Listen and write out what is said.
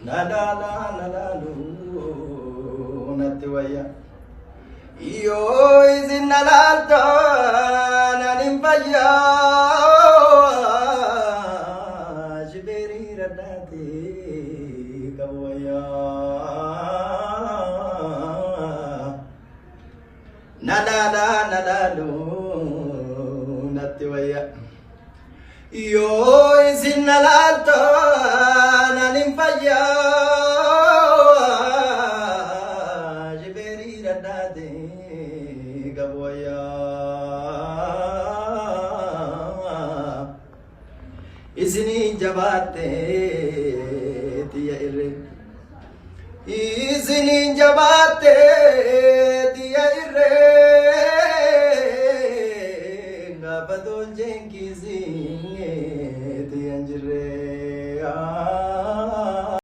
Nadalu natiwaya Iyo izinalanta nanimpaya Jiberi radati kawaya Nadalu natiwaya Iyo izinalanta nanimpaya Isini jabate tiya irre Isini jabate